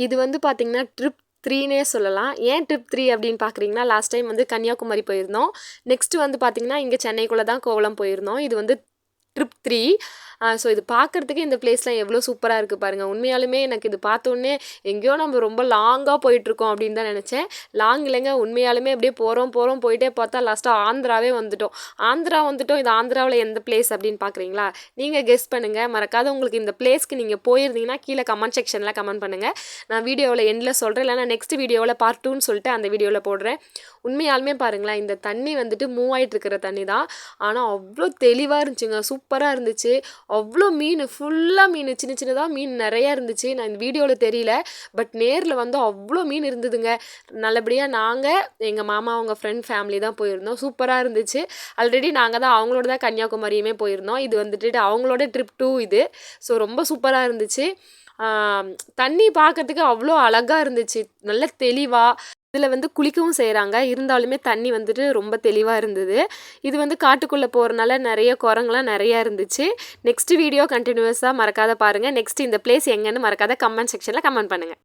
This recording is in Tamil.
இது வந்து பார்த்தீங்கன்னா ட்ரிப் 3னே சொல்லலாம். ஏன் ட்ரிப் 3 அப்படின்னு பார்க்குறீங்கன்னா, லாஸ்ட் டைம் வந்து கன்னியாகுமரி போயிருந்தோம். நெக்ஸ்ட் வந்து பார்த்தீங்கன்னா, இங்கே சென்னைக்குள்ள தான் கோவளம் போயிருந்தோம். இது வந்து ட்ரிப் 3. ஸோ இது பார்க்குறதுக்கு இந்த பிளேஸ்லாம் எவ்வளோ சூப்பராக இருக்குது பாருங்கள். உண்மையாலுமே எனக்கு இது பார்த்தோன்னே எங்கேயோ நம்ம ரொம்ப லாங்காக போயிட்டுருக்கோம் அப்படின்னு தான் நினச்சேன். லாங் இல்லைங்க, உண்மையாலுமே அப்படியே போகிறோம் போயிட்டே பார்த்தா லாஸ்ட்டாக ஆந்திராவே வந்துட்டோம். இது ஆந்திராவில் எந்த பிளேஸ் அப்படின்னு பார்க்குறீங்களா? நீங்கள் கெஸ் பண்ணுங்கள். மறக்காத உங்களுக்கு இந்த பிளேஸ்க்கு நீங்கள் போயிருந்தீங்கன்னா கீழே கமெண்ட் செக்ஷனில் கமெண்ட் பண்ணுங்கள். நான் வீடியோவில் எண்டில் சொல்கிறேன், இல்லைனா நெக்ஸ்ட் வீடியோவில் பார்ட் 2ன்னு சொல்லிட்டு அந்த வீடியோவில் போடுறேன். உண்மையாலுமே பாருங்களேன், இந்த தண்ணி வந்துட்டு மூவ் ஆகிட்டு இருக்கிற தண்ணி தான். ஆனால் அவ்வளோ தெளிவாக இருந்துச்சுங்க, சூப்பராக இருந்துச்சு. அவ்வளோ மீன், ஃபுல்லாக மீன், சின்ன சின்னதாக மீன் நிறையா இருந்துச்சு. நான் இந்த வீடியோவில் தெரியல, பட் நேரில் வந்து அவ்வளோ மீன் இருந்ததுங்க. நல்லபடியாக நாங்கள் எங்கள் மாமா அவங்க ஃப்ரெண்ட் ஃபேமிலி தான் போயிருந்தோம். சூப்பராக இருந்துச்சு. ஆல்ரெடி நாங்கள் தான் அவங்களோட தான் கன்னியாகுமரியுமே போயிருந்தோம். இது வந்துட்டு அவங்களோட ட்ரிப் 2 இது. ஸோ ரொம்ப சூப்பராக இருந்துச்சு. தண்ணி பார்க்கறதுக்கு அவ்வளோ அழகாக இருந்துச்சு, நல்ல தெளிவாக. இதில் வந்து குளிக்கவும் செய்கிறாங்க, இருந்தாலுமே தண்ணி வந்துட்டு ரொம்ப தெளிவாக இருந்தது. இது வந்து காட்டுக்குள்ளே போகிறனால நிறைய குரங்குலாம் நிறையா இருந்துச்சு. நெக்ஸ்ட் வீடியோ கண்டினியூஸாக மறக்காத பாருங்கள். நெக்ஸ்ட் இந்த பிளேஸ் எங்கன்னு மறக்காத கமெண்ட் செக்ஷனில் கமெண்ட் பண்ணுங்கள்.